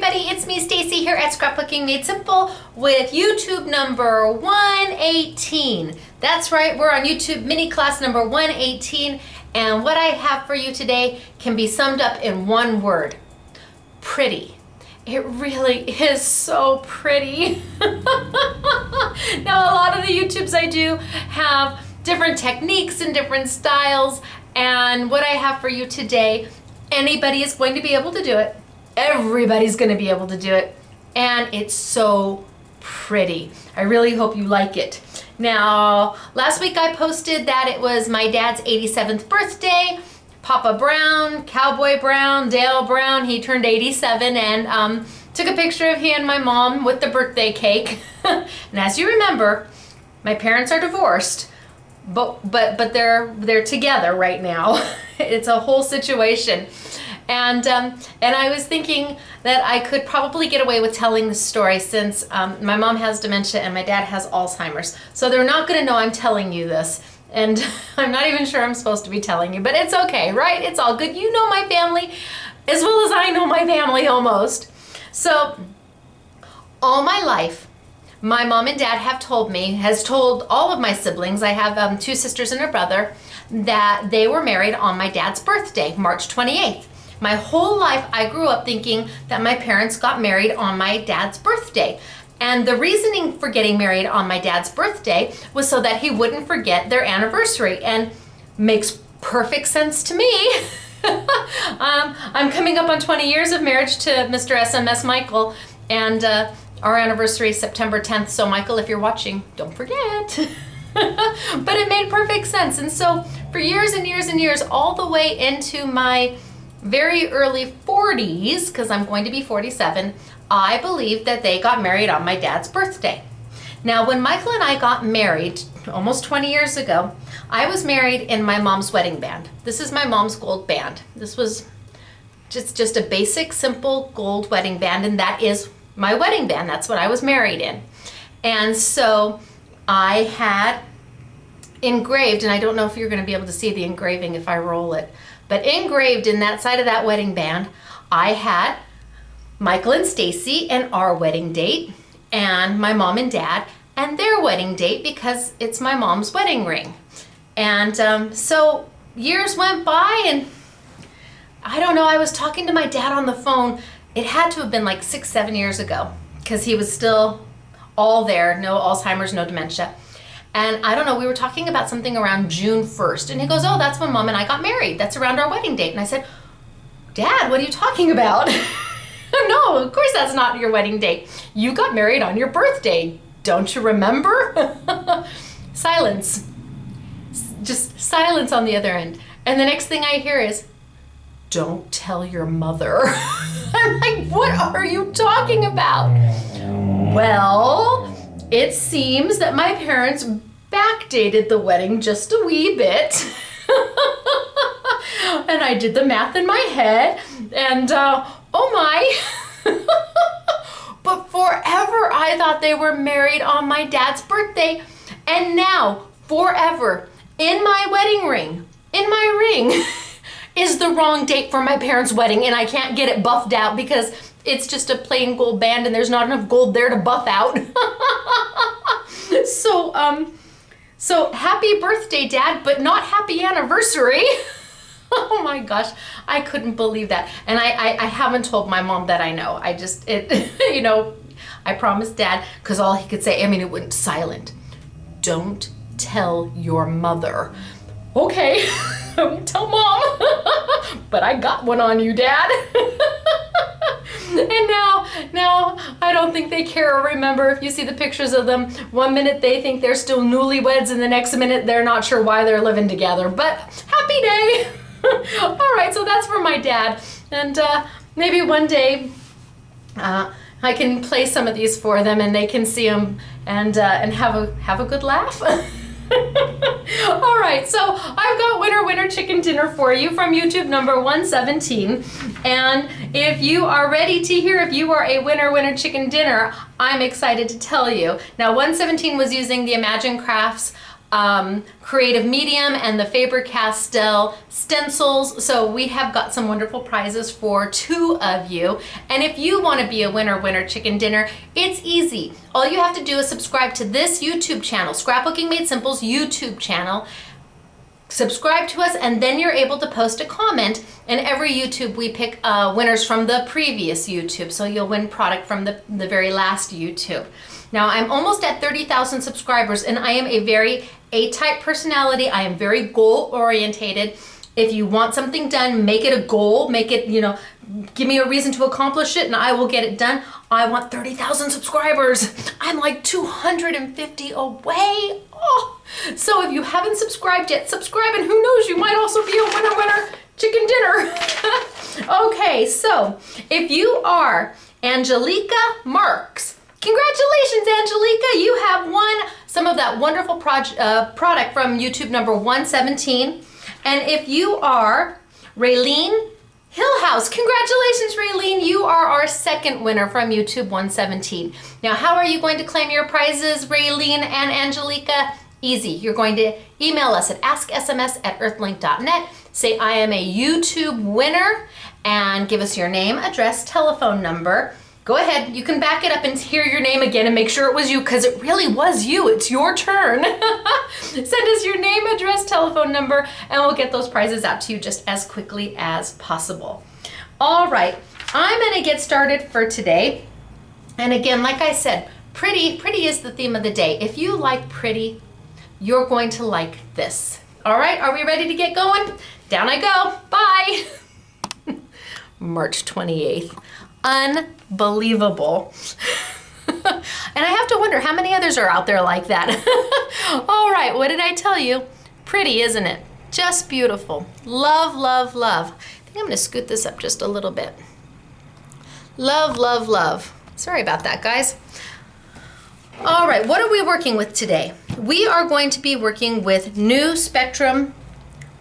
everybody, it's me Stacy here at Scrapbooking Made Simple with YouTube number 118. That's right, we're on YouTube mini class number 118, and what I have for you today can be summed up in one word: pretty. It really is so pretty. Now, a lot of the YouTubes I do have different techniques and different styles, and what I have for you today, anybody is going to be able to do it. Everybody's going to be able to do it, and it's so pretty. I really hope you like it. Now, last week I posted that it was my dad's 87th birthday. Papa Brown, Cowboy Brown, Dale Brown, he turned 87, and took a picture of he and my mom with the birthday cake. And as you remember, my parents are divorced, but they're together right now. It's a whole situation. And I was thinking that I could probably get away with telling the story since my mom has dementia and my dad has Alzheimer's. So they're not going to know I'm telling you this. And I'm not even sure I'm supposed to be telling you, but it's okay, right? It's all good. You know my family as well as I know my family almost. So all my life, my mom and dad have told me, has told all of my siblings, I have 2 sisters and a brother, that they were married on my dad's birthday, March 28th. My whole life I grew up thinking that my parents got married on my dad's birthday. And the reasoning for getting married on my dad's birthday was so that he wouldn't forget their anniversary, and makes perfect sense to me. I'm coming up on 20 years of marriage to Mr. SMS Michael, and our anniversary is September 10th. So Michael, if you're watching, don't forget. But it made perfect sense. And so for years and years and years, all the way into my very early 40s, because I'm going to be 47, I believed that they got married on my dad's birthday. Now, when Michael and I got married almost 20 years ago, I was married in my mom's wedding band. This is my mom's gold band. This was just a basic, simple gold wedding band, and that is my wedding band. That's what I was married in. And so I had engraved, and I don't know if you're going to be able to see the engraving if I roll it, but engraved in that side of that wedding band, I had Michael and Stacy and our wedding date, and my mom and dad and their wedding date, because it's my mom's wedding ring. And so years went by, and I don't know, I was talking to my dad on the phone. It had to have been like 6-7 years ago, because he was still all there, no Alzheimer's, no dementia. And I don't know, we were talking about something around June 1st, and he goes, "Oh, that's when Mom and I got married. That's around our wedding date." And I said, "Dad, what are you talking about?" "No, of course that's not your wedding date. You got married on your birthday. Don't you remember?" Silence. Just silence on the other end. And the next thing I hear is, "Don't tell your mother." I'm like, what are you talking about? Well, it seems that my parents backdated the wedding just a wee bit. And I did the math in my head, and oh my. But forever I thought they were married on my dad's birthday, and now forever in my wedding ring, in my ring, is the wrong date for my parents' wedding, and I can't get it buffed out because it's just a plain gold band and there's not enough gold there to buff out. So happy birthday, Dad, but not happy anniversary. Oh my gosh, I couldn't believe that. And I haven't told my mom that I know. You know, I promised Dad, because all he could say, it went silent. "Don't tell your mother." Okay, I won't tell Mom. But I got one on you, Dad. And now I don't think they care or remember. If you see the pictures of them, one minute they think they're still newlyweds, and the next minute they're not sure why they're living together. But happy day. All right, so that's for my dad. And maybe one day I can play some of these for them, and they can see them and have a good laugh. All right, so I've got winner chicken dinner for you from YouTube number 117. And if you are ready to hear if you are a winner chicken dinner, I'm excited to tell you. Now, 117 was using the Imagine Crafts Creative Medium and the Faber-Castell stencils. So we have got some wonderful prizes for 2 of you. And if you want to be a winner chicken dinner, it's easy. All you have to do is subscribe to this YouTube channel, Scrapbooking Made Simple's YouTube channel. Subscribe to us, and then you're able to post a comment. And every YouTube we pick winners from the previous YouTube, so you'll win product from the very last YouTube. Now I'm almost at 30,000 subscribers, and I am a very A-type personality. I am very goal orientated. If you want something done, make it a goal, make it, give me a reason to accomplish it and I will get it done. I want 30,000 subscribers. I'm like 250 away. Oh. So if you haven't subscribed yet, subscribe, and who knows, you might also be a winner chicken dinner. Okay, so if you are Angelica Marks, congratulations, Angelica. You have won some of that wonderful product from YouTube number 117. And if you are Raylene Hillhouse, congratulations, Raylene. You are our 2nd winner from YouTube 117. Now, how are you going to claim your prizes, Raylene and Angelica? Easy. You're going to email us at asksms@earthlink.net. Say, I am a YouTube winner, and give us your name, address, telephone number. Go ahead, you can back it up and hear your name again and make sure it was you, because it really was you. It's your turn. Send us your name, address, telephone number, and we'll get those prizes out to you just as quickly as possible. All right, I'm gonna get started for today. And again, like I said, pretty is the theme of the day. If you like pretty, you're going to like this. All right, are we ready to get going? Down I go, bye. March 28th. Unbelievable. And I have to wonder how many others are out there like that. All right, what did I tell you? Pretty, isn't it? Just beautiful. Love, love, love. I think I'm gonna scoot this up just a little bit. Love, love, love. Sorry about that, guys. All right, what are we working with today? We are going to be working with New Spectrum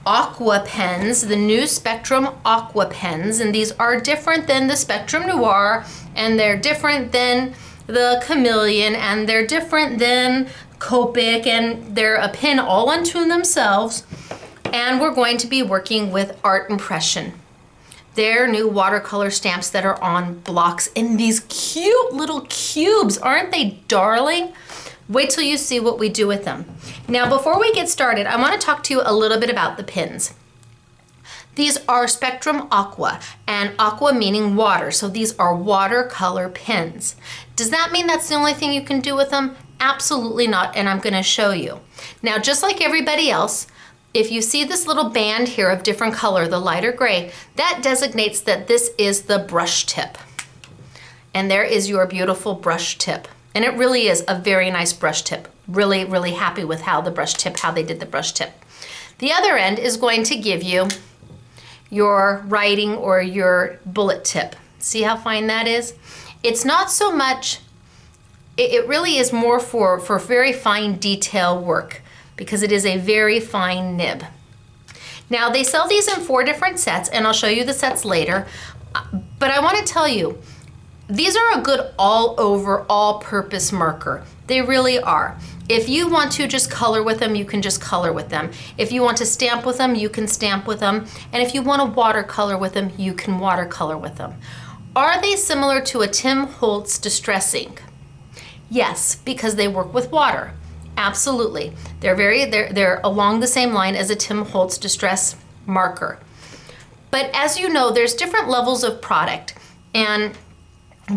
Aqua pens, the New Spectrum Aqua pens, and these are different than the Spectrum Noir, and they're different than the Chameleon, and they're different than Copic, and they're a pen all unto themselves. And we're going to be working with Art Impression. They're new watercolor stamps that are on blocks in these cute little cubes. Aren't they darling? Wait till you see what we do with them. Now, before we get started, I want to talk to you a little bit about the pens. These are Spectrum Aqua, and aqua meaning water, so these are watercolor pens. Does that mean that's the only thing you can do with them? Absolutely not, and I'm going to show you. Now, just like everybody else, if you see this little band here of different color, the lighter gray, that designates that this is the brush tip. And there is your beautiful brush tip. And it really is a very nice brush tip. Really, really happy with how they did the brush tip. The other end is going to give you your writing or your bullet tip. See how fine that is? It's not so much, it really is more for very fine detail work, because it is a very fine nib. Now, they sell these in 4 different sets, and I'll show you the sets later. But I want to tell you, these are a good all-over, all-purpose marker. They really are. If you want to just color with them, you can just color with them. If you want to stamp with them, you can stamp with them. And if you want to watercolor with them, you can watercolor with them. Are they similar to a Tim Holtz Distress ink? Yes, because they work with water. Absolutely. They're along the same line as a Tim Holtz Distress marker. But as you know, there's different levels of product. And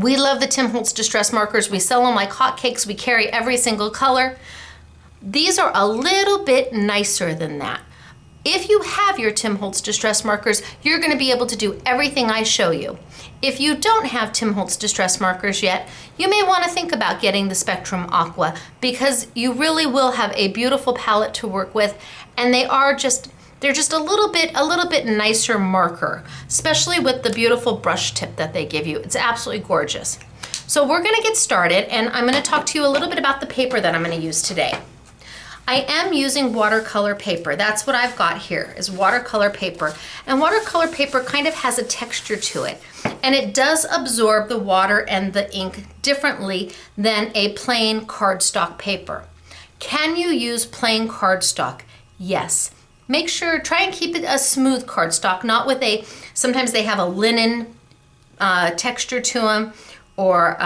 we love the Tim Holtz Distress markers. We sell them like hotcakes. We carry every single color. These are a little bit nicer than that. If you have your Tim Holtz Distress markers, you're going to be able to do everything I show you. If you don't have Tim Holtz Distress markers yet, you may want to think about getting the Spectrum Aqua, because you really will have a beautiful palette to work with, and they're just a little bit nicer marker, especially with the beautiful brush tip that they give you. It's absolutely gorgeous. So we're going to get started, and I'm going to talk to you a little bit about the paper that I'm going to use today. I am using watercolor paper. That's what I've got here, is watercolor paper. And watercolor paper kind of has a texture to it, and it does absorb the water and the ink differently than a plain cardstock paper. Can you use plain cardstock? Yes. Make sure, try and keep it a smooth cardstock, not with sometimes they have a linen texture to them, or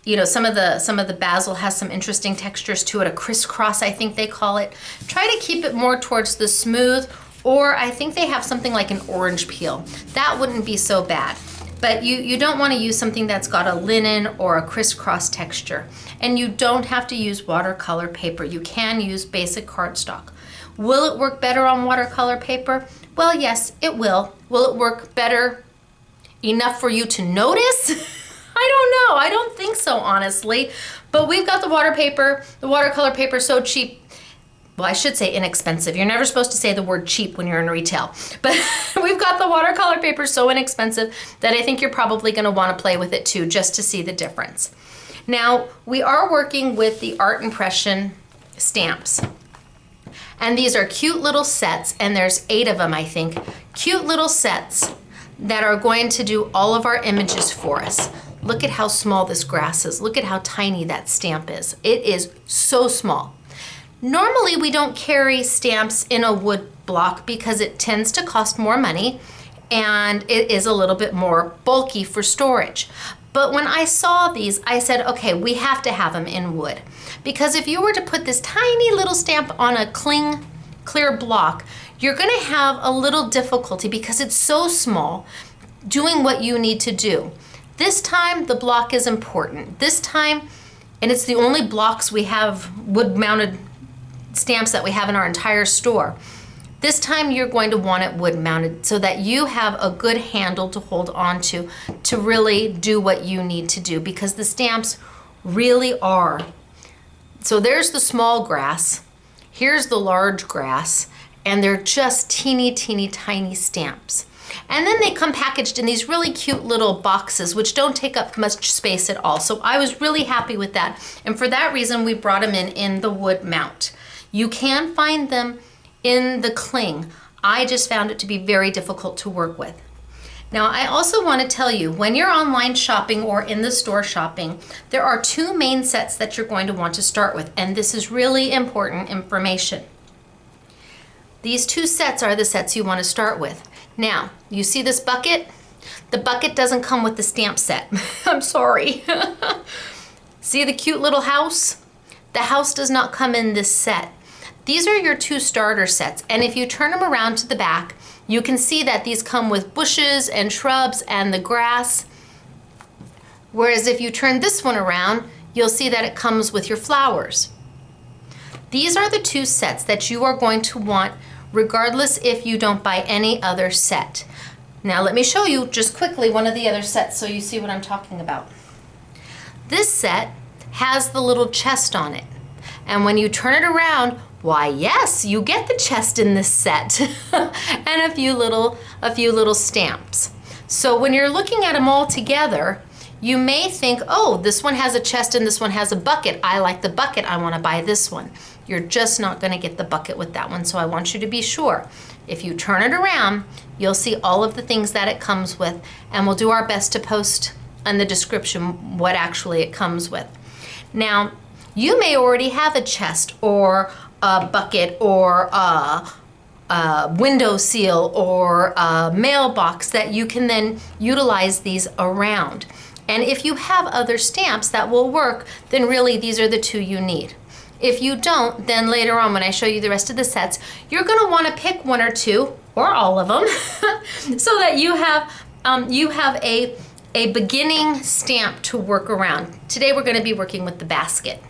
you know, some of the basil has some interesting textures to it, a crisscross I think they call it. Try to keep it more towards the smooth, or I think they have something like an orange peel. That wouldn't be so bad. But you don't want to use something that's got a linen or a crisscross texture. And you don't have to use watercolor paper. You can use basic cardstock. Will it work better on watercolor paper? Well, yes, it will. Will it work better enough for you to notice? I don't know. I don't think so, honestly. But we've got the watercolor paper so cheap. Well, I should say inexpensive. You're never supposed to say the word cheap when you're in retail. But we've got the watercolor paper so inexpensive that I think you're probably going to want to play with it too, just to see the difference. Now, we are working with the art impression stamps. And these are cute little sets, and there's 8 of them, I think. Cute little sets that are going to do all of our images for us. Look at how small this grass is. Look at how tiny that stamp is. It is so small. Normally, we don't carry stamps in a wood block because it tends to cost more money and it is a little bit more bulky for storage. But when I saw these, I said, okay, we have to have them in wood. Because if you were to put this tiny little stamp on a clear block, you're gonna have a little difficulty because it's so small doing what you need to do. This time, the block is important. This time, and it's the only blocks we have, wood-mounted stamps that we have in our entire store. This time you're going to want it wood mounted so that you have a good handle to hold on to really do what you need to do, because the stamps really are. So there's the small grass, here's the large grass, and they're just teeny tiny stamps. And then they come packaged in these really cute little boxes, which don't take up much space at all. So I was really happy with that. And for that reason, we brought them in the wood mount. You can find them in the cling. I just found it to be very difficult to work with. Now, I also want to tell you, when you're online shopping or in the store shopping, there are 2 main sets that you're going to want to start with, and this is really important information. These 2 sets are the sets you want to start with. Now, you see this bucket? The bucket doesn't come with the stamp set. I'm sorry. See the cute little house? The house does not come in this set. These are your 2 starter sets, and if you turn them around to the back, you can see that these come with bushes and shrubs and the grass. Whereas if you turn this one around, you'll see that it comes with your flowers. These are the 2 sets that you are going to want regardless if you don't buy any other set. Now let me show you just quickly one of the other sets so you see what I'm talking about. This set has the little chest on it. And when you turn it around, why yes, you get the chest in this set and a few little stamps. So when you're looking at them all together, you may think, oh, this one has a chest and this one has a bucket. I like the bucket, I want to buy this one. You're just not going to get the bucket with that one, so I want you to be sure. If you turn it around, you'll see all of the things that it comes with, and we'll do our best to post in the description what actually it comes with. Now, you may already have a chest or a bucket or a window seal or a mailbox that you can then utilize these around. And if you have other stamps that will work, then really these are the 2 you need. If you don't, then later on when I show you the rest of the sets, you're going to want to pick 1 or 2 or all of them so that you have a beginning stamp to work around. Today we're going to be working with the basket.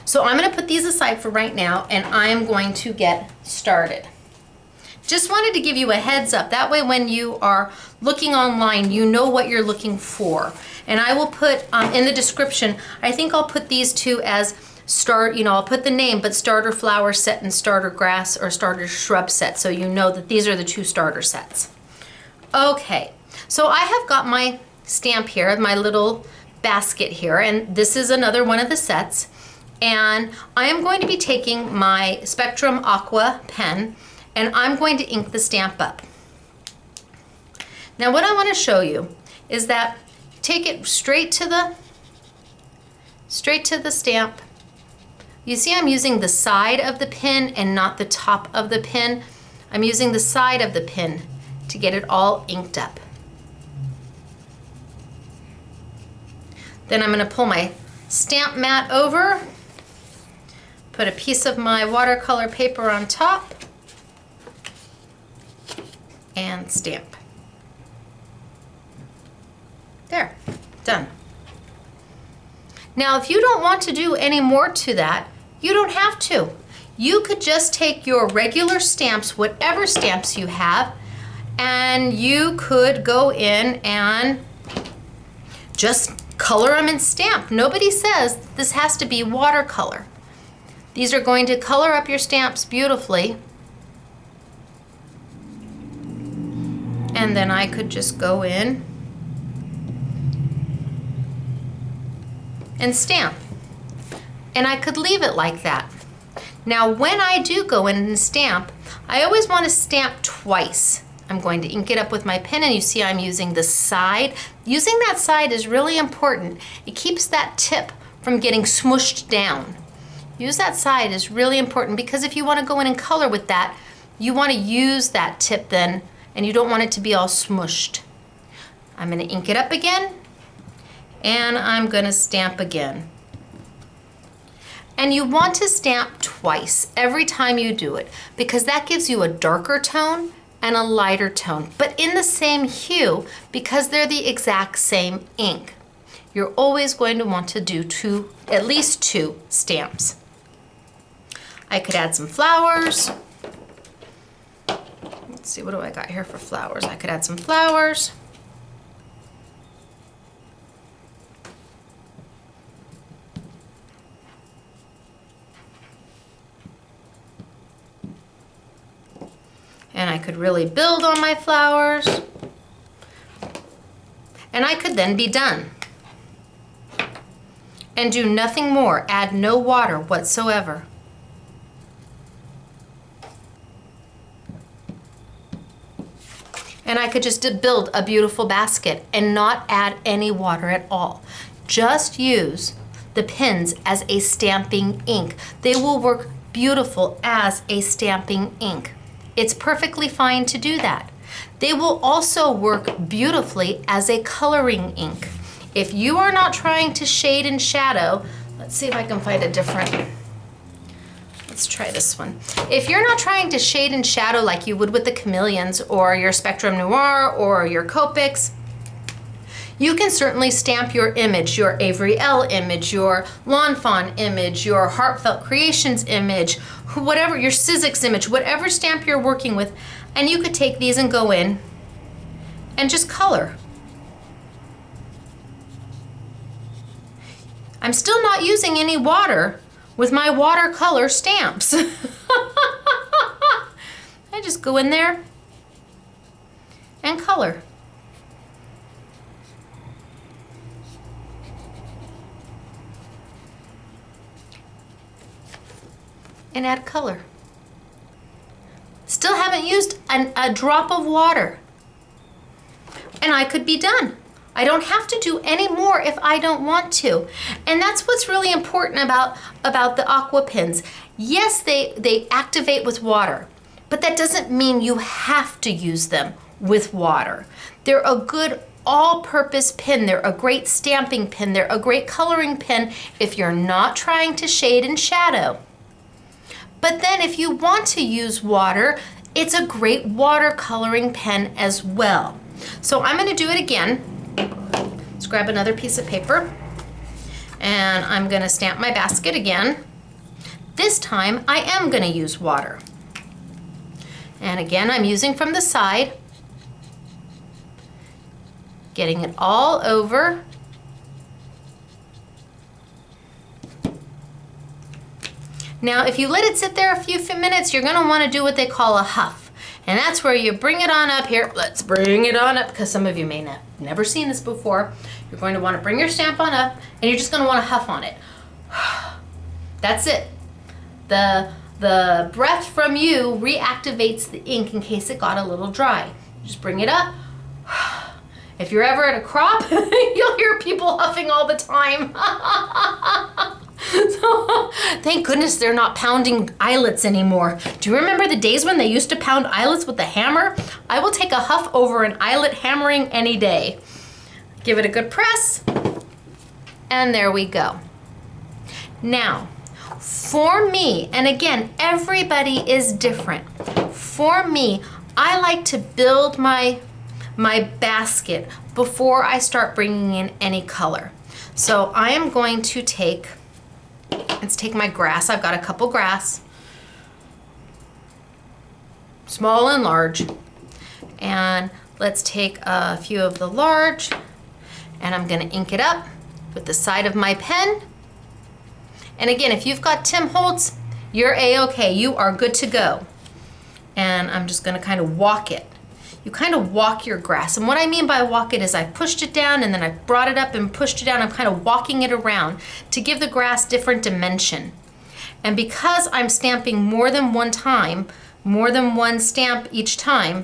So I'm going to put these aside for right now, and I am going to get started. Just wanted to give you a heads up. That way when you are looking online, you know what you're looking for. And I will put in the description, I think I'll put these 2 as I'll put the name, but starter flower set and starter grass or starter shrub set, so you know that these are the 2 starter sets. Okay, so I have got my stamp here, my little basket here, and this is another one of the sets. And I am going to be taking my Spectrum Aqua pen, and I'm going to ink the stamp up. Now what I want to show you is that take it straight to the stamp. You see I'm using the side of the pin and not the top of the pin. I'm using the side of the pin to get it all inked up. Then I'm going to pull my stamp mat over, put a piece of my watercolor paper on top, and stamp. There, done. Now if you don't want to do any more to that, you don't have to. You could just take your regular stamps, whatever stamps you have, and you could go in and just color them and stamp. Nobody says this has to be watercolor. These are going to color up your stamps beautifully. And then I could just go in and stamp. And I could leave it like that. Now when I do go in and stamp, I always want to stamp twice. I'm going to ink it up with my pen, and you see I'm using the side. Using that side is really important. It keeps that tip from getting smushed down. Use that side is really important, because if you want to go in and color with that, you want to use that tip then, and you don't want it to be all smushed. I'm going to ink it up again, and I'm going to stamp again. And you want to stamp twice every time you do it, because that gives you a darker tone and a lighter tone, but in the same hue, because they're the exact same ink. You're always going to want to do at least two stamps. I could add some flowers. Let's see, what do I got here for flowers? I could add some flowers. And I could really build on my flowers. And I could then be done. And do nothing more, add no water whatsoever. And I could just build a beautiful basket and not add any water at all. Just use the pins as a stamping ink. They will work beautiful as a stamping ink. It's perfectly fine to do that. They will also work beautifully as a coloring ink. If you are not trying to shade and shadow, let's see if I can find a different, let's try this one. If you're not trying to shade and shadow like you would with the Chameleons or your Spectrum Noir or your Copics, you can certainly stamp your image, your Avery L image, your Lawn Fawn image, your Heartfelt Creations image, whatever, your Sizzix image, whatever stamp you're working with, and you could take these and go in and just color. I'm still not using any water with my watercolor stamps. I just go in there and color. And add color. Still haven't used a drop of water. And I could be done. I don't have to do any more if I don't want to. And that's what's really important about the Aqua pins. Yes, they activate with water, but that doesn't mean you have to use them with water. They're a good all-purpose pin. They're a great stamping pin. They're a great coloring pin if you're not trying to shade and shadow. But then if you want to use water, it's a great watercoloring pen as well. So I'm going to do it again. Let's grab another piece of paper, and I'm going to stamp my basket again. This time I am going to use water. And again, I'm using from the side, getting it all over. Now, if you let it sit there a few minutes, you're going to want to do what they call a huff. And that's where you bring it on up here. Let's bring it on up, because some of you may have never seen this before. You're going to want to bring your stamp on up, and you're just going to want to huff on it. That's it. The breath from you reactivates the ink in case it got a little dry. Just bring it up. If you're ever at a crop, you'll hear people huffing all the time. So, thank goodness they're not pounding eyelets anymore. Do you remember the days when they used to pound eyelets with a hammer? I will take a huff over an eyelet hammering any day. Give it a good press, and there we go. Now, for me, and again, everybody is different. For me, I like to build my basket before I start bringing in any color. So I am going to let's take my grass. I've got a couple grass, small and large. And let's take a few of the large, and I'm gonna ink it up with the side of my pen. And again, if you've got Tim Holtz, you're A-okay, you are good to go. And I'm just gonna kind of walk it. You kind of walk your grass. And what I mean by walk it is I pushed it down and then I brought it up and pushed it down. I'm kind of walking it around to give the grass different dimension. And because I'm stamping more than one time, more than one stamp each time,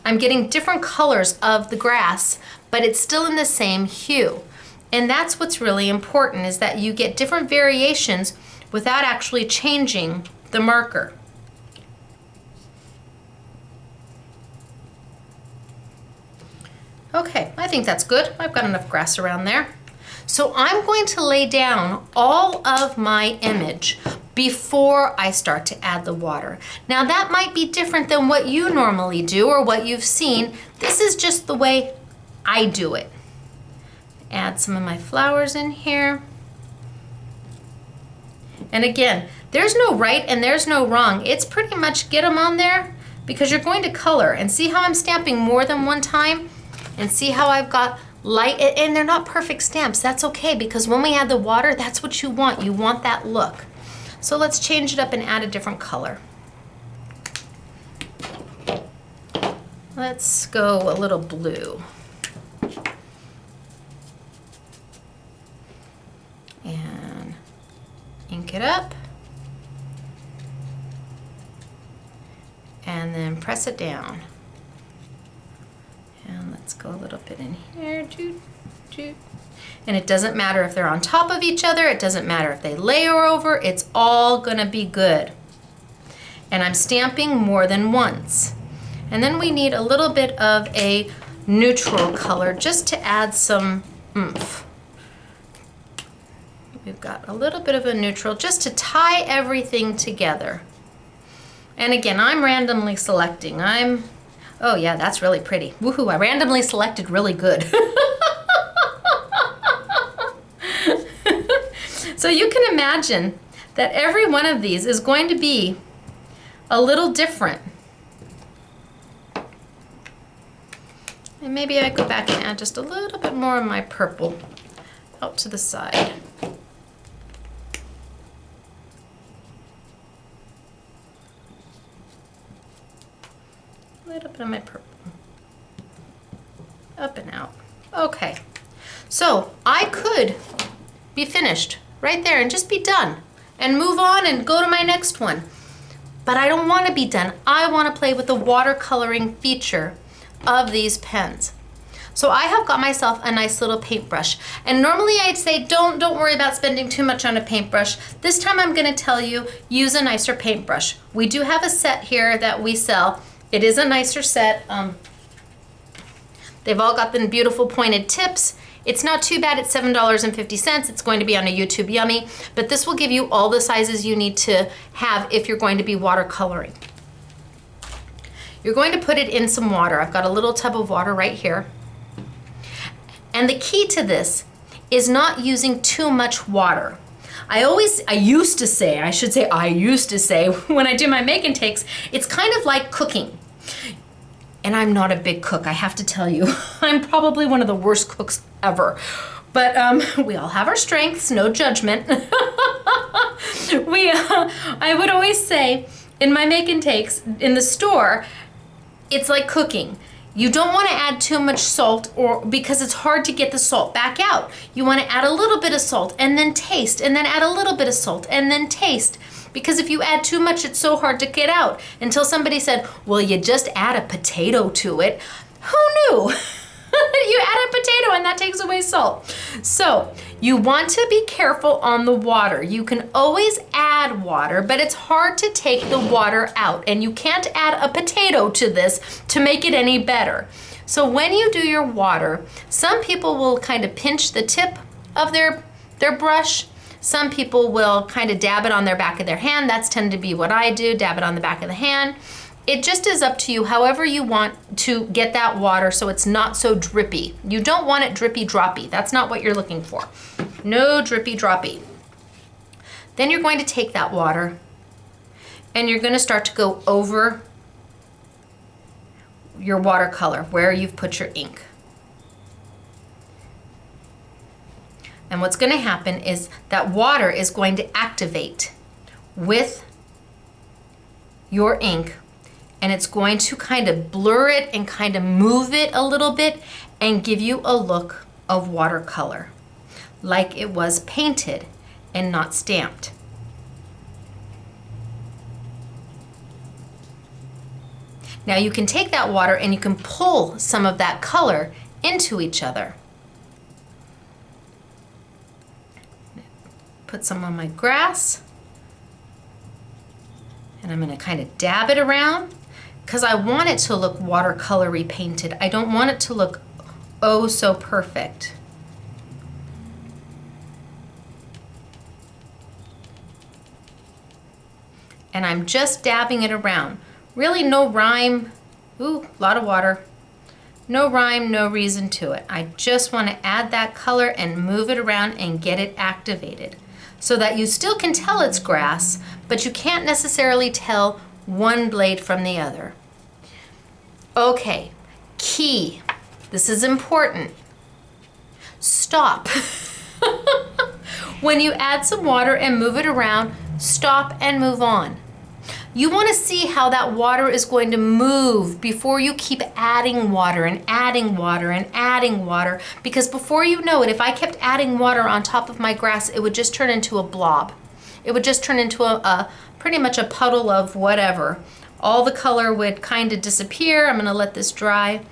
I'm getting different colors of the grass, but it's still in the same hue. And that's what's really important, is that you get different variations without actually changing the marker. Okay, I think that's good. I've got enough grass around there. So I'm going to lay down all of my image before I start to add the water. Now that might be different than what you normally do or what you've seen. This is just the way I do it. Add some of my flowers in here. And again, there's no right and there's no wrong. It's pretty much get them on there because you're going to color. And see how I'm stamping more than one time? And see how I've got light, and they're not perfect stamps. That's okay, because when we add the water, that's what you want. You want that look. So let's change it up and add a different color. Let's go a little blue. And ink it up. And then press it down. And let's go a little bit in here. And it doesn't matter if they're on top of each other. It doesn't matter if they layer over. It's all gonna be good. And I'm stamping more than once. And then we need a little bit of a neutral color just to add some oomph. We've got a little bit of a neutral just to tie everything together. And again, I'm randomly selecting. Oh yeah, that's really pretty. Woohoo, I randomly selected really good. So you can imagine that every one of these is going to be a little different. And maybe I go back and add just a little bit more of my purple out to the side. A little bit of my purple. Up and out. Okay, so I could be finished right there and just be done and move on and go to my next one. But I don't want to be done. I want to play with the watercoloring feature of these pens. So I have got myself a nice little paintbrush. And normally I'd say don't worry about spending too much on a paintbrush. This time I'm going to tell you, use a nicer paintbrush. We do have a set here that we sell. It is a nicer set. They've all got the beautiful pointed tips. It's not too bad. It's $7.50. It's going to be on a YouTube Yummy, but this will give you all the sizes you need to have if you're going to be watercoloring. You're going to put it in some water. I've got a little tub of water right here. And the key to this is not using too much water. I used to say when I do my make and takes, it's kind of like cooking. And I'm not a big cook, I have to tell you. I'm probably one of the worst cooks ever. But we all have our strengths, no judgment. I would always say in my make and takes in the store, it's like cooking. You don't want to add too much salt because it's hard to get the salt back out. You want to add a little bit of salt and then taste, and then add a little bit of salt and then taste. Because if you add too much, it's so hard to get out. Until somebody said, well, you just add a potato to it. Who knew? You add a potato and that takes away salt. So you want to be careful on the water. You can always add water, but it's hard to take the water out, and you can't add a potato to this to make it any better. So when you do your water, some people will kind of pinch the tip of their brush. Some people will kind of dab it on their back of their hand. That's tend to be what I do, dab it on the back of the hand. It just is up to you, however you want to get that water so it's not so drippy. You don't want it drippy droppy. That's not what you're looking for. No drippy droppy. Then you're going to take that water and you're going to start to go over your watercolor where you've put your ink. And what's going to happen is that water is going to activate with your ink, and it's going to kind of blur it and kind of move it a little bit and give you a look of watercolor, like it was painted and not stamped. Now you can take that water and you can pull some of that color into each other. Put some on my grass, and I'm going to kind of dab it around because I want it to look watercolory painted. I don't want it to look oh so perfect. And I'm just dabbing it around. Really no rhyme. Ooh, a lot of water. No rhyme, no reason to it. I just want to add that color and move it around and get it activated so that you still can tell it's grass, but you can't necessarily tell one blade from the other. Okay, key. This is important. Stop. When you add some water and move it around, stop and move on. You want to see how that water is going to move before you keep adding water and adding water and adding water, because before you know it, if I kept adding water on top of my grass, it would just turn into a blob. It would just turn into a pretty much a puddle of whatever. All the color would kind of disappear. I'm going to let this dry.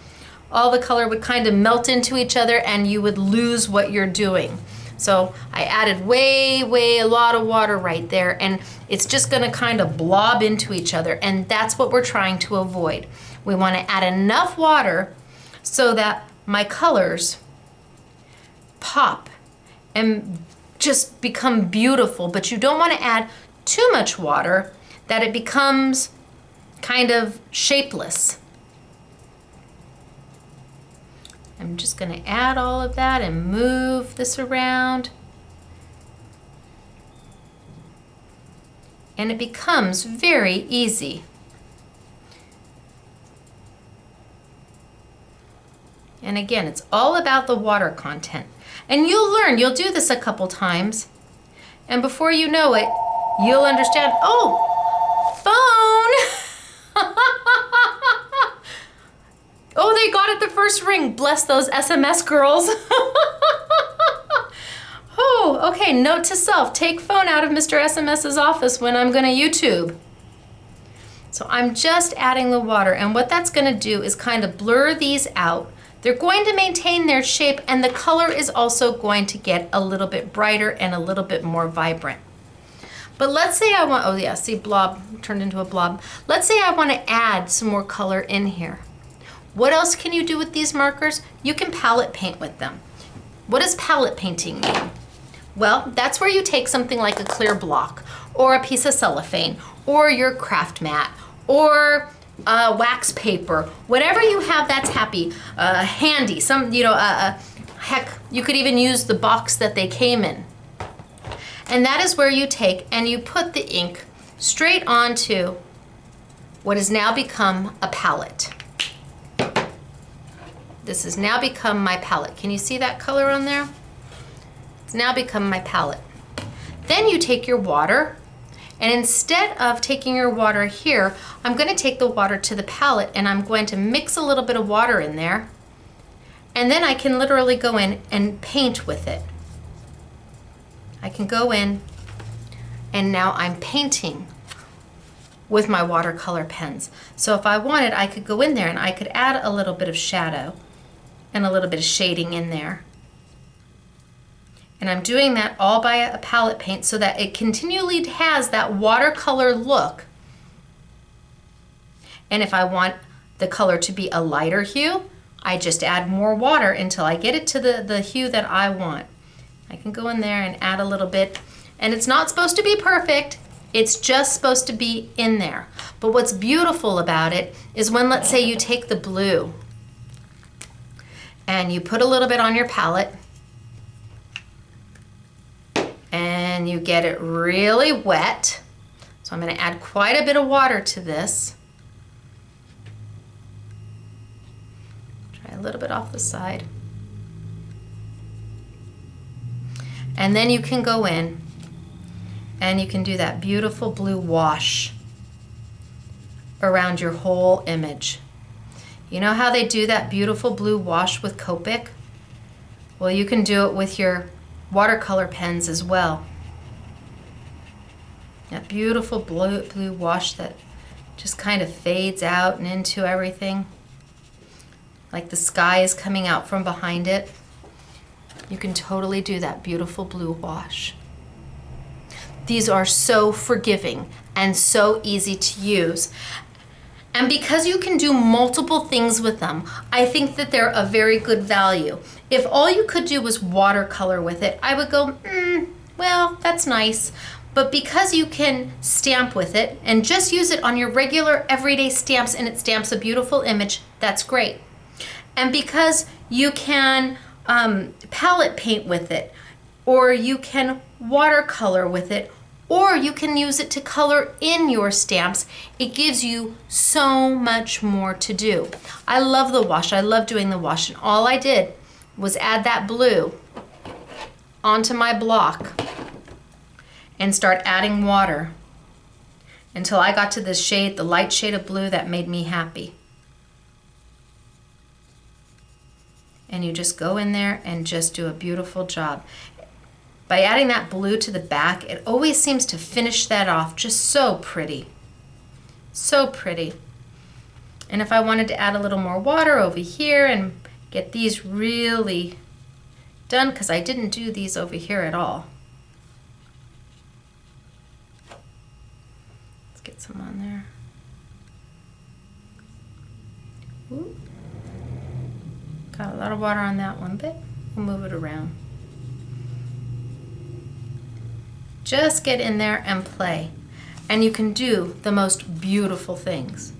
All the color would kind of melt into each other and you would lose what you're doing. So I added way a lot of water right there, and it's just gonna kind of blob into each other, and that's what we're trying to avoid. We wanna add enough water so that my colors pop and just become beautiful, but you don't wanna add too much water that it becomes kind of shapeless. I'm just going to add all of that and move this around. And it becomes very easy. And again, it's all about the water content. And you'll learn, you'll do this a couple times, and before you know it, you'll understand, oh, phone! Oh, they got it the first ring. Bless those SMS girls. Oh, okay, note to self, take phone out of Mr. SMS's office when I'm gonna YouTube. So I'm just adding the water, and what that's gonna do is kind of blur these out. They're going to maintain their shape, and the color is also going to get a little bit brighter and a little bit more vibrant. But let's say I want, oh yeah, see, blob turned into a blob. Let's say I want to add some more color in here. What else can you do with these markers? You can palette paint with them. What does palette painting mean? Well, that's where you take something like a clear block or a piece of cellophane or your craft mat or wax paper, whatever you have that's handy. Heck, you could even use the box that they came in. And that is where you take and you put the ink straight onto what has now become a palette. This has now become my palette. Can you see that color on there? It's now become my palette. Then you take your water, and instead of taking your water here, I'm going to take the water to the palette and I'm going to mix a little bit of water in there, and then I can literally go in and paint with it. I can go in and now I'm painting with my watercolor pens. So if I wanted, I could go in there and I could add a little bit of shadow and a little bit of shading in there. And I'm doing that all by a palette paint so that it continually has that watercolor look. And if I want the color to be a lighter hue, I just add more water until I get it to the hue that I want. I can go in there and add a little bit. And it's not supposed to be perfect. It's just supposed to be in there. But what's beautiful about it is when, let's say, you take the blue and you put a little bit on your palette and you get it really wet. So I'm going to add quite a bit of water to this. Try a little bit off the side. And then you can go in and you can do that beautiful blue wash around your whole image. You know how they do that beautiful blue wash with Copic? Well, you can do it with your watercolor pens as well. That beautiful blue wash that just kind of fades out and into everything. Like the sky is coming out from behind it. You can totally do that beautiful blue wash. These are so forgiving and so easy to use. And because you can do multiple things with them, I think that they're a very good value. If all you could do was watercolor with it, I would go, well, that's nice. But because you can stamp with it and just use it on your regular everyday stamps and it stamps a beautiful image, that's great. And because you can palette paint with it, or you can watercolor with it, or you can use it to color in your stamps, it gives you so much more to do. I love the wash. I love doing the wash. And all I did was add that blue onto my block and start adding water until I got to this shade, the light shade of blue that made me happy. And you just go in there and just do a beautiful job. By adding that blue to the back, it always seems to finish that off just so pretty. So pretty. And if I wanted to add a little more water over here and get these really done, because I didn't do these over here at all. Let's get some on there. Ooh. Got a lot of water on that one, but we'll move it around. Just get in there and play. And you can do the most beautiful things.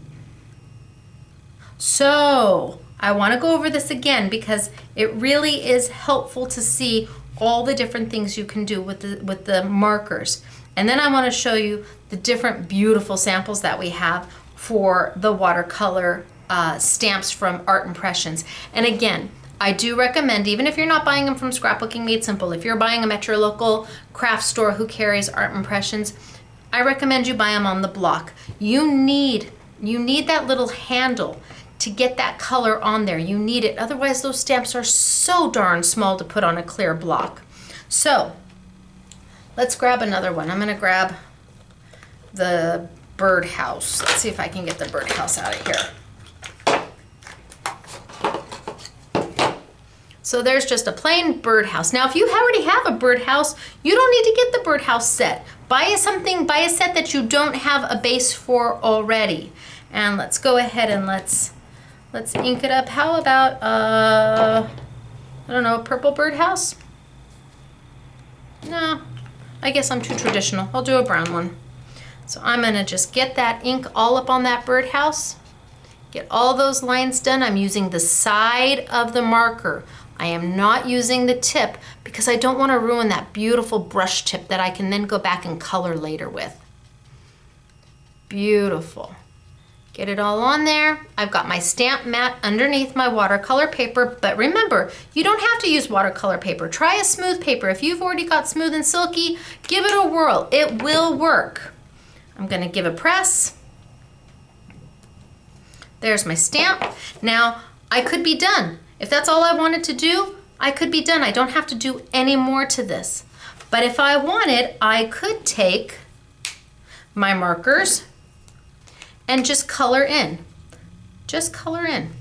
So, I want to go over this again because it really is helpful to see all the different things you can do with the markers. And then I want to show you the different beautiful samples that we have for the watercolor stamps from Art Impressions. And again, I do recommend, even if you're not buying them from Scrapbooking Made Simple, if you're buying them at your local craft store who carries Art Impressions, I recommend you buy them on the block. You need that little handle to get that color on there. You need it. Otherwise, those stamps are so darn small to put on a clear block. So, let's grab another one. I'm going to grab the birdhouse. Let's see if I can get the birdhouse out of here. So there's just a plain birdhouse. Now, if you already have a birdhouse, you don't need to get the birdhouse set. Buy a set that you don't have a base for already. And let's go ahead and let's ink it up. How about, I don't know, a purple birdhouse? No, I guess I'm too traditional. I'll do a brown one. So I'm gonna just get that ink all up on that birdhouse. Get all those lines done. I'm using the side of the marker. I am not using the tip because I don't want to ruin that beautiful brush tip that I can then go back and color later with. Beautiful. Get it all on there. I've got my stamp mat underneath my watercolor paper, but remember, you don't have to use watercolor paper. Try a smooth paper. If you've already got smooth and silky, give it a whirl. It will work. I'm going to give a press. There's my stamp. Now, I could be done. If that's all I wanted to do, I could be done. I don't have to do any more to this. But if I wanted, I could take my markers and just color in. Just color in.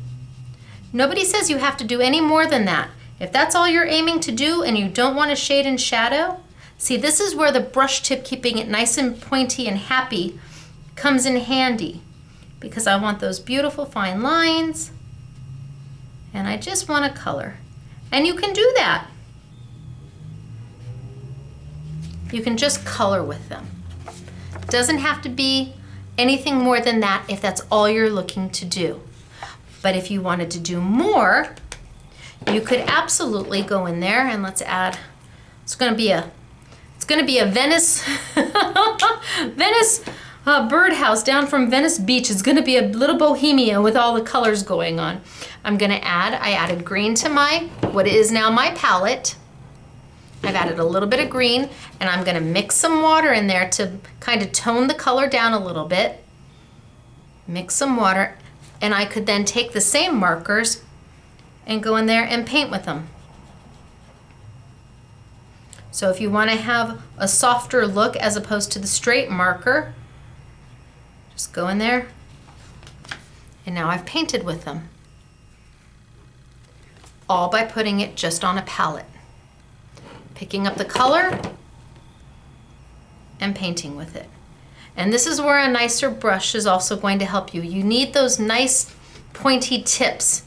Nobody says you have to do any more than that. If that's all you're aiming to do and you don't want to shade and shadow, see, this is where the brush tip, keeping it nice and pointy and happy, comes in handy, because I want those beautiful fine lines and I just want to color. And you can do that. You can just color with them. It doesn't have to be anything more than that if that's all you're looking to do. But if you wanted to do more, you could absolutely go in there and let's add, it's gonna be a Venice, Venice birdhouse down from Venice Beach. It's gonna be a little bohemia with all the colors going on. I added green to what is now my palette. I've added a little bit of green, and I'm gonna mix some water in there to kind of tone the color down a little bit. Mix some water, and I could then take the same markers and go in there and paint with them. So if you want to have a softer look as opposed to the straight marker, just go in there, and now I've painted with them. All by putting it just on a palette. Picking up the color and painting with it. And this is where a nicer brush is also going to help you. You need those nice pointy tips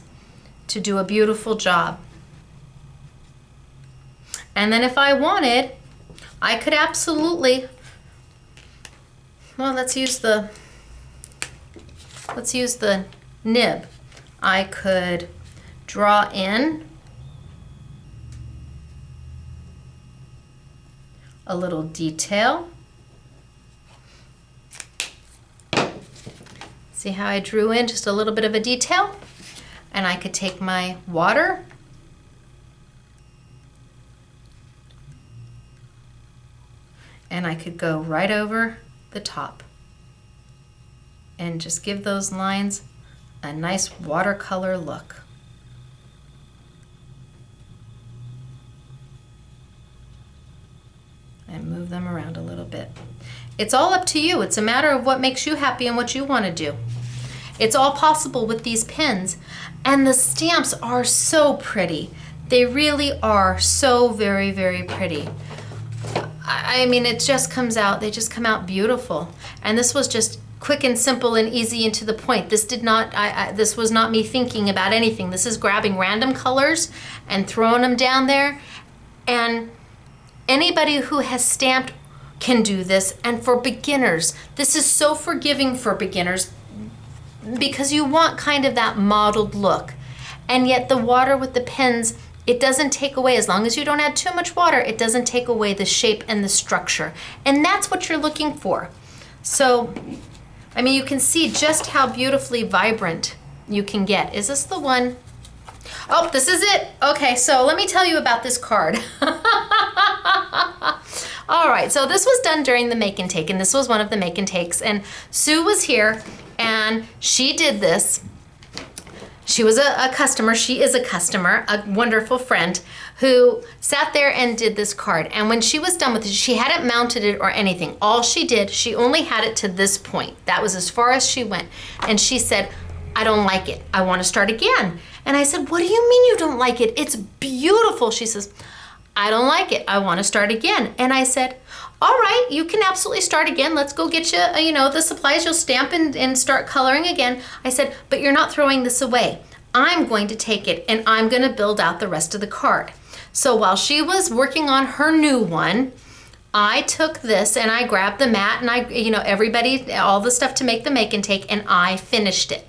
to do a beautiful job. And then if I wanted, I could absolutely, well, let's use the nib. I could draw in a little detail. See how I drew in just a little bit of a detail? And I could take my water and I could go right over the top and just give those lines a nice watercolor look. And move them around a little bit. It's all up to you. It's a matter of what makes you happy and what you want to do. It's all possible with these pens. And the stamps are so pretty. They really are so very, very pretty. I mean, it just comes out, they just come out beautiful. And this was just quick and simple and easy and to the point. This did not, this was not me thinking about anything. This is grabbing random colors and throwing them down there. And anybody who has stamped can do this. And for beginners, this is so forgiving for beginners because you want kind of that mottled look. And yet the water with the pens, it doesn't take away, as long as you don't add too much water, it doesn't take away the shape and the structure. And that's what you're looking for. So, I mean, you can see just how beautifully vibrant you can get. Is this the one? Oh, this is it. Okay, so let me tell you about this card. All right, so this was done during the make and take, and this was one of the make and takes. And Sue was here, and she did this. She was a customer, she is a customer, a wonderful friend who sat there and did this card. And when she was done with it, she hadn't mounted it or anything. All she did, she only had it to this point. That was as far as she went. And she said, I don't like it. I want to start again. And I said, what do you mean you don't like it? It's beautiful. She says, I don't like it. I want to start again. And I said, all right, you can absolutely start again. Let's go get you, the supplies. You'll stamp and start coloring again. I said, but you're not throwing this away. I'm going to take it and I'm going to build out the rest of the card. So while she was working on her new one, I took this and I grabbed the mat and everybody, all the stuff to make the make and take, and I finished it.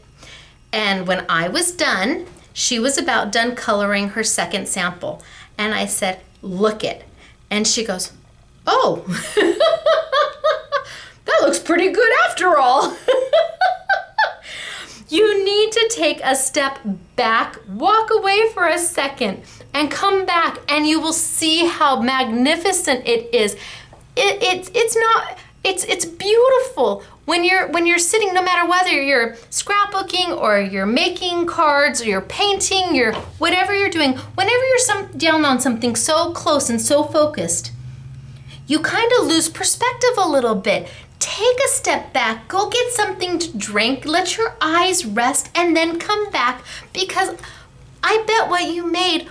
And when I was done, she was about done coloring her second sample. And I said, look it. And she goes, oh, that looks pretty good after all. You need to take a step back, walk away for a second, and come back, and you will see how magnificent it is. It's beautiful when you're sitting, no matter whether you're scrapbooking or you're making cards or you're painting, whatever you're doing, whenever you're down on something so close and so focused, you kind of lose perspective a little bit. Take a step back, go get something to drink, let your eyes rest, and then come back, because I bet what you made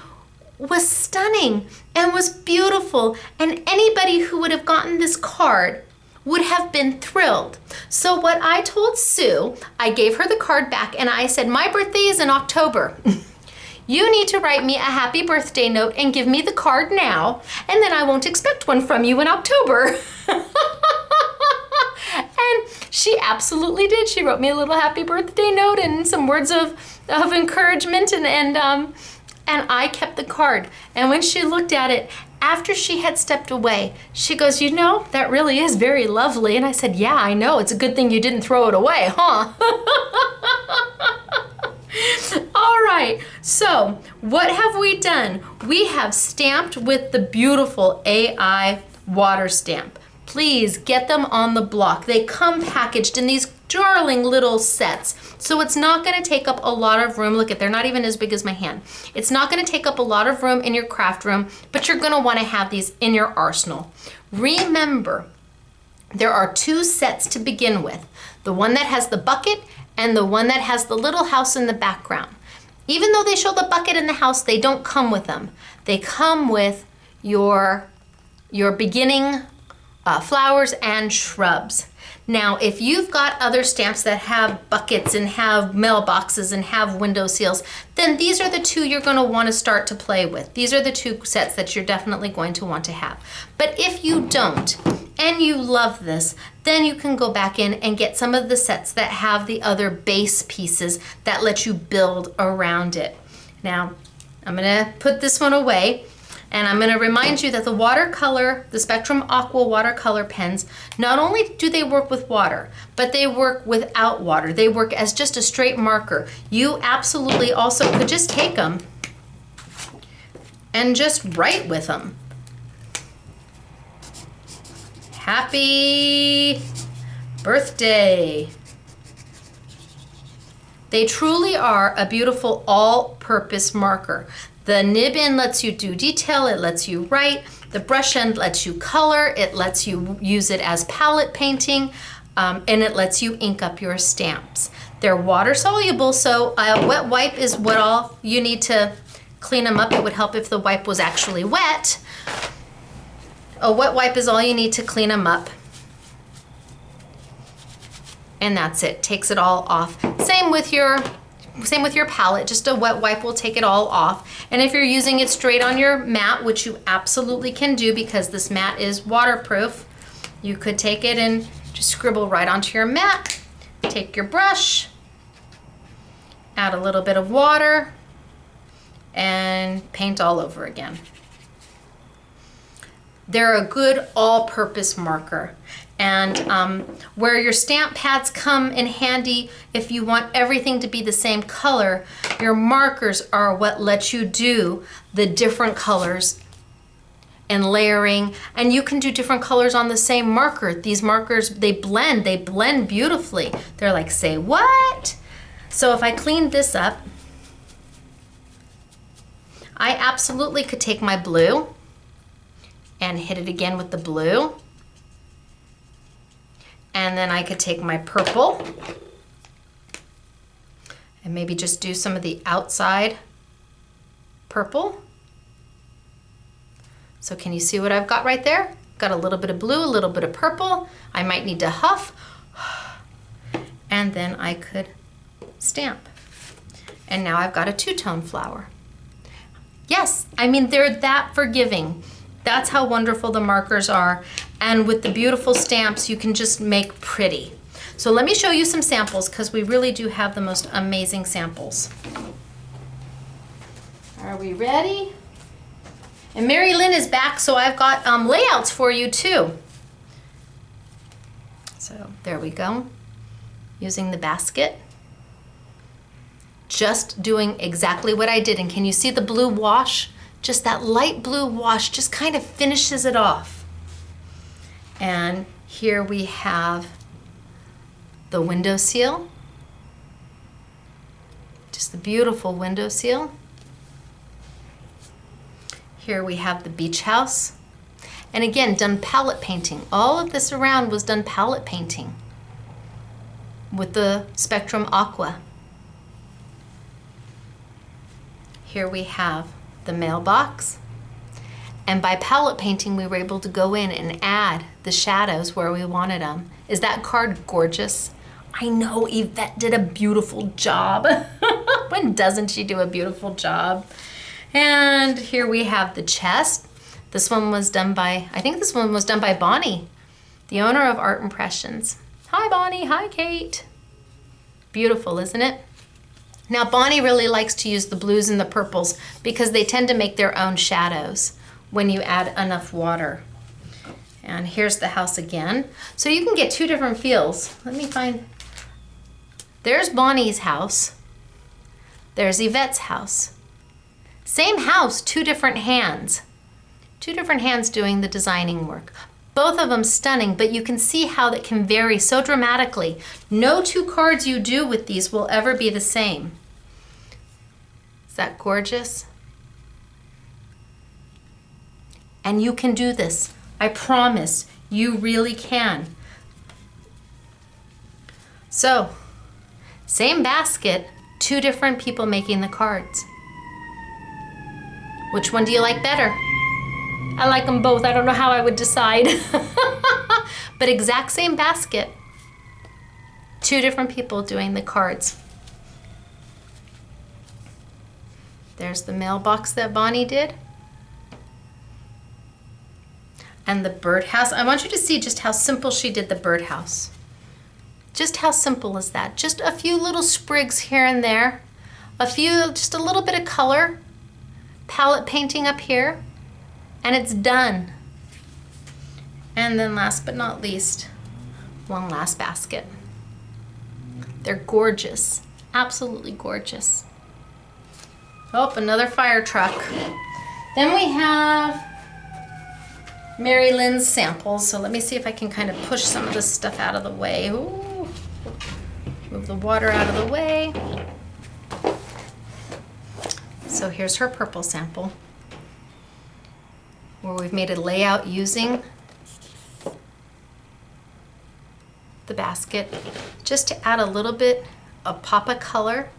was stunning and was beautiful, and anybody who would have gotten this card would have been thrilled. So what I told Sue, I gave her the card back and I said, my birthday is in October. You need to write me a happy birthday note and give me the card now, and then I won't expect one from you in October. And she absolutely did. She wrote me a little happy birthday note and some words of encouragement, and I kept the card. And when she looked at it, after she had stepped away, she goes, you know, that really is very lovely. And I said, yeah, I know. It's a good thing you didn't throw it away, huh? All right, so what have we done? We have stamped with the beautiful AI water stamp. Please get them on the block. They come packaged in these darling little sets. So it's not gonna take up a lot of room. Look at, they're not even as big as my hand. It's not gonna take up a lot of room in your craft room, but you're gonna wanna have these in your arsenal. Remember, there are 2 sets to begin with. The one that has the bucket and the one that has the little house in the background. Even though they show the bucket and the house, they don't come with them. They come with your beginning flowers and shrubs. Now, if you've got other stamps that have buckets and have mailboxes and have window seals, then these are the 2 you're going to want to start to play with. These are the 2 sets that you're definitely going to want to have. But if you don't, and you love this, then you can go back in and get some of the sets that have the other base pieces that let you build around it. Now, I'm going to put this one away. And I'm going to remind you that the watercolor, the Spectrum Aqua watercolor pens, not only do they work with water, but they work without water. They work as just a straight marker. You absolutely also could just take them and just write with them. Happy birthday. They truly are a beautiful all-purpose marker. The nib end lets you do detail, it lets you write. The brush end lets you color, it lets you use it as palette painting, and it lets you ink up your stamps. They're water soluble, so a wet wipe is what all you need to clean them up. It would help if the wipe was actually wet. A wet wipe is all you need to clean them up. And that's it, takes it all off. Same with your palette, just a wet wipe will take it all off. And if you're using it straight on your mat, which you absolutely can do because this mat is waterproof, you could take it and just scribble right onto your mat. Take your brush, add a little bit of water, and paint all over again. They're a good all-purpose marker. And where your stamp pads come in handy, if you want everything to be the same color, your markers are what let you do the different colors and layering. And you can do different colors on the same marker. These markers, they blend beautifully. They're like, say what? So if I cleaned this up, I absolutely could take my blue and hit it again with the blue. And then I could take my purple and maybe just do some of the outside purple. So can you see what I've got right there? Got a little bit of blue, a little bit of purple. I might need to huff. And then I could stamp. And now I've got a 2-tone flower. Yes, I mean, they're that forgiving. That's how wonderful the markers are. And with the beautiful stamps, you can just make pretty. So let me show you some samples because we really do have the most amazing samples. Are we ready? And Mary Lynn is back, so I've got layouts for you too. So there we go. Using the basket. Just doing exactly what I did. And can you see the blue wash? Just that light blue wash just kind of finishes it off. And here we have the window seal. Just the beautiful window seal. Here we have the beach house. And again, done palette painting. All of this around was done palette painting with the Spectrum Aqua. Here we have the mailbox. And by palette painting, we were able to go in and add the shadows where we wanted them. Is that card gorgeous? I know Yvette did a beautiful job. When doesn't she do a beautiful job? And here we have the chest. This one was done by, I think this one was done by Bonnie, the owner of Art Impressions. Hi Bonnie, hi Kate. Beautiful, isn't it? Now Bonnie really likes to use the blues and the purples because they tend to make their own shadows when you add enough water. And here's the house again. So you can get two different feels. Let me find, there's Bonnie's house. There's Yvette's house. Same house, two different hands. Two different hands doing the designing work. Both of them stunning, but you can see how that can vary so dramatically. No two cards you do with these will ever be the same. Is that gorgeous? And you can do this. I promise, you really can. So, same basket, two different people making the cards. Which one do you like better? I like them both. I don't know how I would decide. But exact same basket. Two different people doing the cards. There's the mailbox that Bonnie did. And the birdhouse. I want you to see just how simple she did the birdhouse. Just how simple is that? Just a few little sprigs here and there. Just a little bit of color. Palette painting up here. And it's done. And then last but not least, one last basket. They're gorgeous, absolutely gorgeous. Oh, another fire truck. Then we have Mary Lynn's samples. So let me see if I can kind of push some of this stuff out of the way. Ooh. Move the water out of the way. So here's her purple sample, where we've made a layout using the basket just to add a little bit of pop of color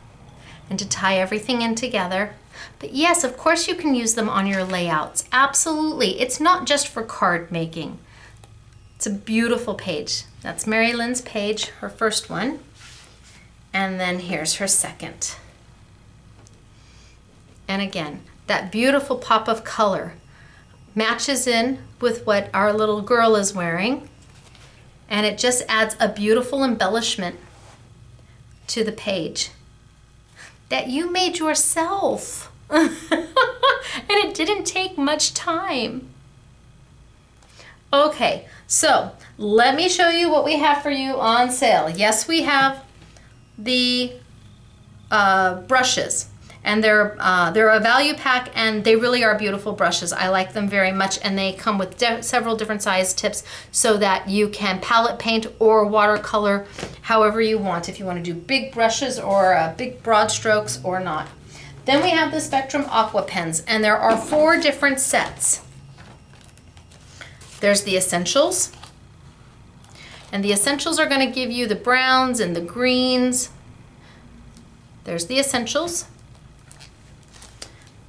and to tie everything in together. But yes, of course you can use them on your layouts. Absolutely. It's not just for card making. It's a beautiful page. That's Mary Lynn's page, her first one. And then here's her second. And again, that beautiful pop of color matches in with what our little girl is wearing, and it just adds a beautiful embellishment to the page that you made yourself. And it didn't take much time. Okay, so let me show you what we have for you on sale. Yes, we have the brushes. And they're a value pack, and they really are beautiful brushes. I like them very much, and they come with several different size tips so that you can palette paint or watercolor however you want, if you want to do big brushes or big broad strokes or not. Then we have the Spectrum Aqua pens, and there are 4 different sets. There's the Essentials, and the Essentials are going to give you the browns and the greens. There's the Essentials.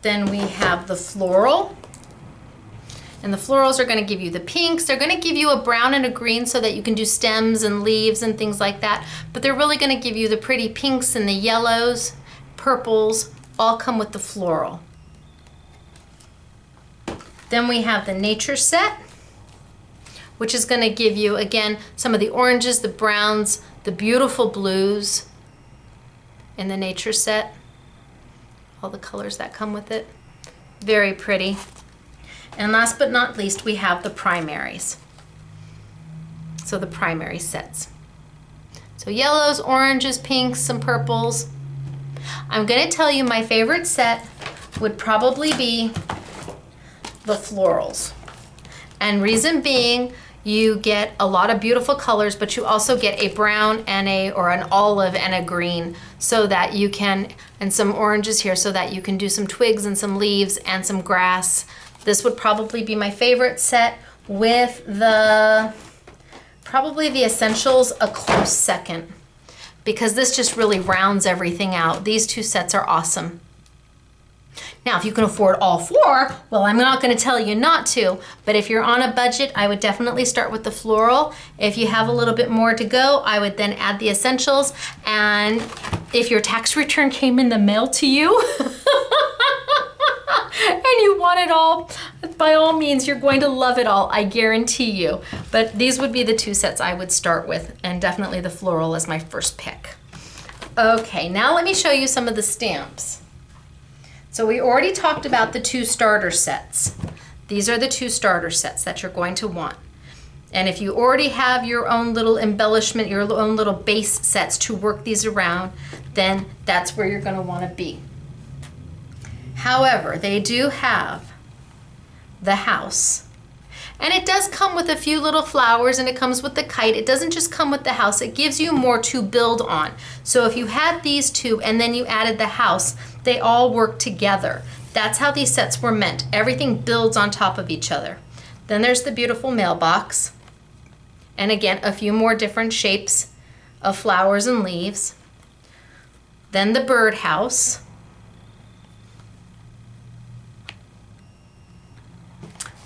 Then we have the Floral, and the florals are going to give you the pinks. They're going to give you a brown and a green so that you can do stems and leaves and things like that, but they're really going to give you the pretty pinks and the yellows, purples, all come with the floral. Then we have the Nature set, which is going to give you, again, some of the oranges, the browns, the beautiful blues in the Nature set. All the colors that come with it. Very pretty. And last but not least, we have the primaries. So the primary sets. So yellows, oranges, pinks, some purples. I'm going to tell you my favorite set would probably be the florals. And reason being, you get a lot of beautiful colors, but you also get a brown and an olive and a green, so that you can, and some oranges here, so that you can do some twigs and some leaves and some grass. This would probably be my favorite set, with probably the Essentials a close second, because this just really rounds everything out. These 2 sets are awesome. Now, if you can afford all 4, well, I'm not going to tell you not to, but if you're on a budget, I would definitely start with the floral. If you have a little bit more to go, I would then add the essentials. And if your tax return came in the mail to you and you want it all, by all means, you're going to love it all, I guarantee you. But these would be the 2 sets I would start with, and definitely the floral is my first pick. Okay, now let me show you some of the stamps. So we already talked about the 2 starter sets. These are the 2 starter sets that you're going to want. And if you already have your own little embellishment, your own little base sets to work these around, then that's where you're going to want to be. However, they do have the house. And it does come with a few little flowers, and it comes with the kite. It doesn't just come with the house. It gives you more to build on. So if you had these 2 and then you added the house, they all work together. That's how these sets were meant. Everything builds on top of each other. Then there's the beautiful mailbox. And again, a few more different shapes of flowers and leaves. Then the birdhouse.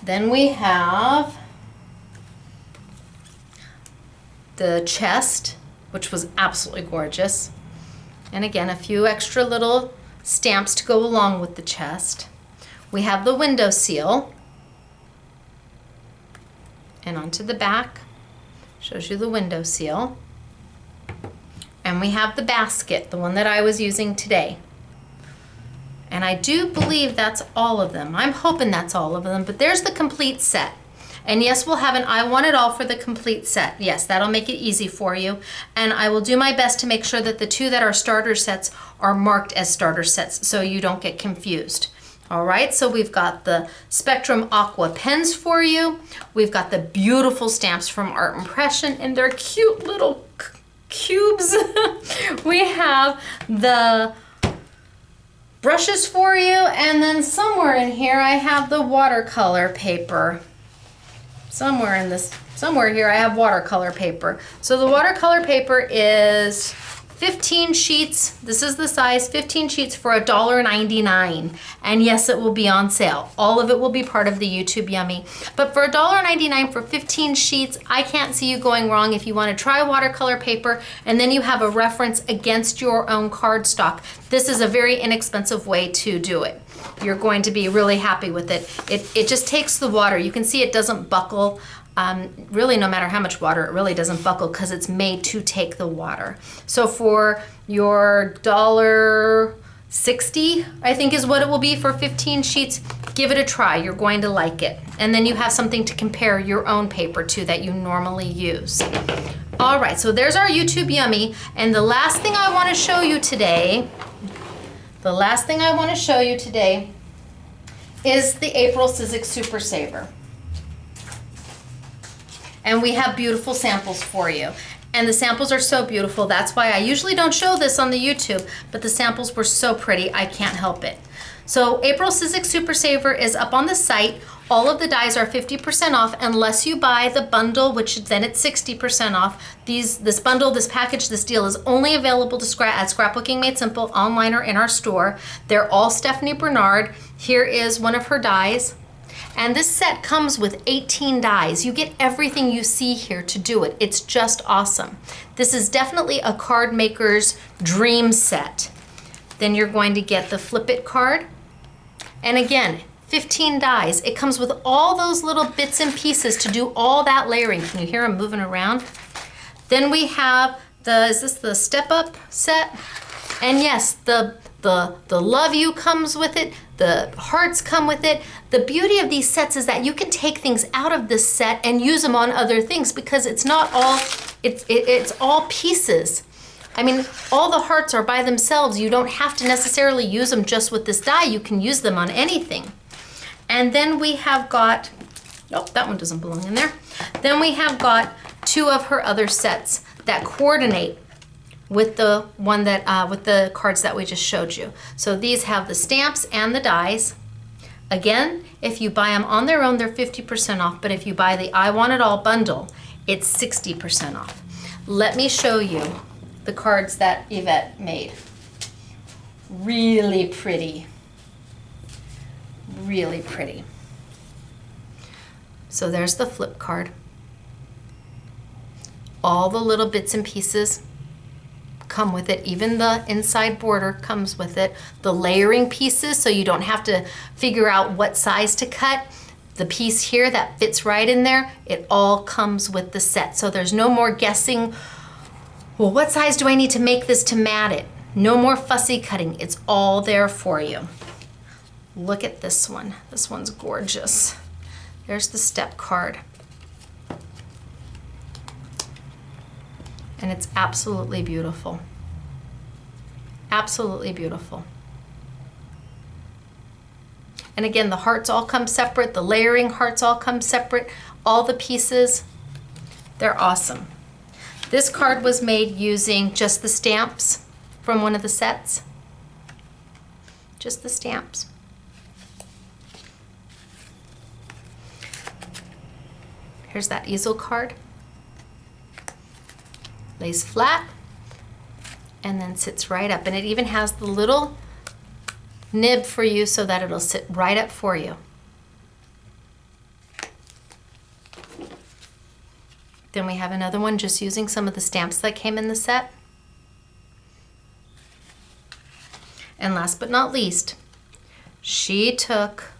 Then we have the chest, which was absolutely gorgeous. And again, a few extra little stamps to go along with the chest. We have the window seal. And onto the back, shows you the window seal. And we have the basket, the one that I was using today. And I do believe that's all of them. I'm hoping that's all of them, but there's the complete set. And yes, we'll have an I want it all for the complete set. Yes, that'll make it easy for you. And I will do my best to make sure that the 2 that are starter sets are marked as starter sets so you don't get confused. All right, so we've got the Spectrum Aqua pens for you. We've got the beautiful stamps from Art Impression and their cute little cubes. We have the brushes for you, and then somewhere in here I have the watercolor paper. Somewhere here I have watercolor paper. So the watercolor paper is 15 sheets. This is the size, 15 sheets for $1.99. And yes, it will be on sale. All of it will be part of the YouTube Yummy. But for $1.99 for 15 sheets, I can't see you going wrong if you want to try watercolor paper and then you have a reference against your own cardstock. This is a very inexpensive way to do it. You're going to be really happy with it. It just takes the water. You can see it doesn't buckle. Really, no matter how much water, it really doesn't buckle because it's made to take the water. So for your $1.60, I think is what it will be for 15 sheets, give it a try. You're going to like it. And then you have something to compare your own paper to that you normally use. All right, so there's our YouTube Yummy. And the last thing I want to show you today, is the April Sizzix Super Saver. And we have beautiful samples for you. And the samples are so beautiful. That's why I usually don't show this on the YouTube, but the samples were so pretty, I can't help it. So April Sizzix Super Saver is up on the site. All of the dies are 50% off unless you buy the bundle, which then it's 60% off. This bundle, this package, this deal is only available to at Scrapbooking Made Simple online or in our store. They're all Stephanie Bernard. Here is one of her dies. And this set comes with 18 dies. You get everything you see here to do it. It's just awesome. This is definitely a card maker's dream set. Then you're going to get the Flip It card. And again, 15 dies. It comes with all those little bits and pieces to do all that layering. Can you hear them moving around? Then we have is this the Step Up set? And yes, the Love You comes with it. The hearts come with it. The beauty of these sets is that you can take things out of this set and use them on other things because it's not all, it's all pieces. I mean, all the hearts are by themselves. You don't have to necessarily use them just with this die. You can use them on anything. And then we have got, oh, that one doesn't belong in there. Then we have got 2 of her other sets that coordinate with the one that with the cards that we just showed you. So these have the stamps and the dies. Again, if you buy them on their own, they're 50% off, but if you buy the I Want It All bundle, it's 60% off. Let me show you the cards that Yvette made. Really pretty. really pretty. So there's the flip card. All the little bits and pieces come with it. Even the inside border comes with it. The layering pieces, so you don't have to figure out what size to cut. The piece here that fits right in there, it all comes with the set. So there's no more guessing, well, what size do I need to make this to mat it? No more fussy cutting. It's all there for you. Look at this one. This one's gorgeous. There's the step card. And it's absolutely beautiful. Absolutely beautiful. And again, the hearts all come separate. The layering hearts all come separate. All the pieces, they're awesome. This card was made using just the stamps from one of the sets. Just the stamps. Here's that easel card. Lays flat and then sits right up. And it even has the little nib for you so that it'll sit right up for you. Then we have another one just using some of the stamps that came in the set. And last but not least, she took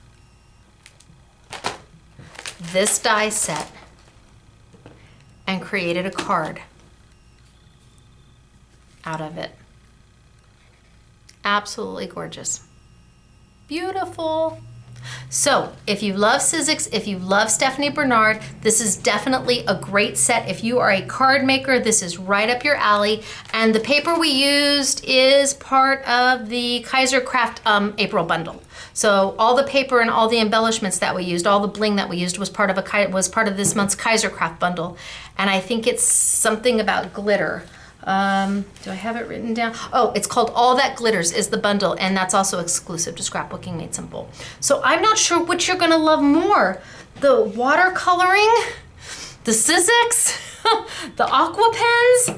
this die set and created a card out of it. Absolutely gorgeous. Beautiful. So if you love Sizzix, if you love Stephanie Bernard, this is definitely a great set. If you are a card maker, this is right up your alley. And the paper we used is part of the Kaiser Craft April bundle. So all the paper and all the embellishments that we used, all the bling that we used was part of this month's Kaiser Craft bundle. And I think it's something about glitter. Do I have it written down? Oh, it's called All That Glitters is the bundle, and that's also exclusive to Scrapbooking Made Simple. So I'm not sure which you're gonna love more. The watercoloring, the Sizzix, the Aqua pens,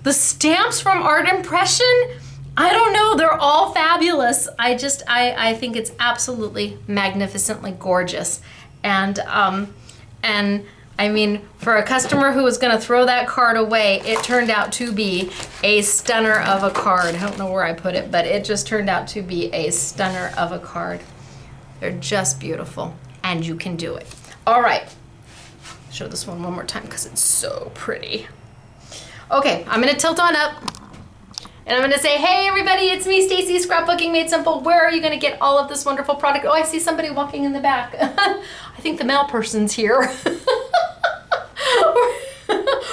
the stamps from Art Impression. I don't know, they're all fabulous. I think it's absolutely magnificently gorgeous. And I mean, for a customer who was gonna throw that card away, it turned out to be a stunner of a card. I don't know where I put it, but it just turned out to be a stunner of a card. They're just beautiful, and you can do it. All right, show this one more time because it's so pretty. Okay, I'm gonna tilt on up, and I'm gonna say, hey everybody, it's me, Stacy, Scrapbooking Made Simple. Where are you gonna get all of this wonderful product? Oh, I see somebody walking in the back. I think the mail person's here.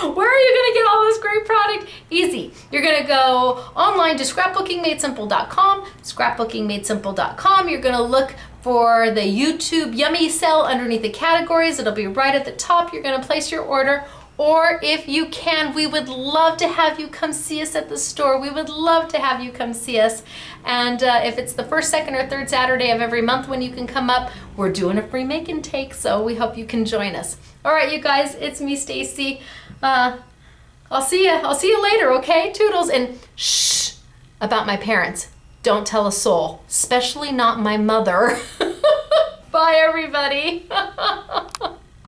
Where are you gonna get all this great product? Easy. You're gonna go online to scrapbookingmadesimple.com, scrapbookingmadesimple.com. You're gonna look for the YouTube Yummy cell underneath the categories. It'll be right at the top. You're gonna place your order. Or if you can, we would love to have you come see us at the store. We would love to have you come see us. And if it's the first, second, or third Saturday of every month when you can come up, we're doing a free make and take, so we hope you can join us. All right, you guys, it's me, Stacy. I'll see you later, okay? Toodles. And shh, about my parents. Don't tell a soul, especially not my mother. Bye, everybody.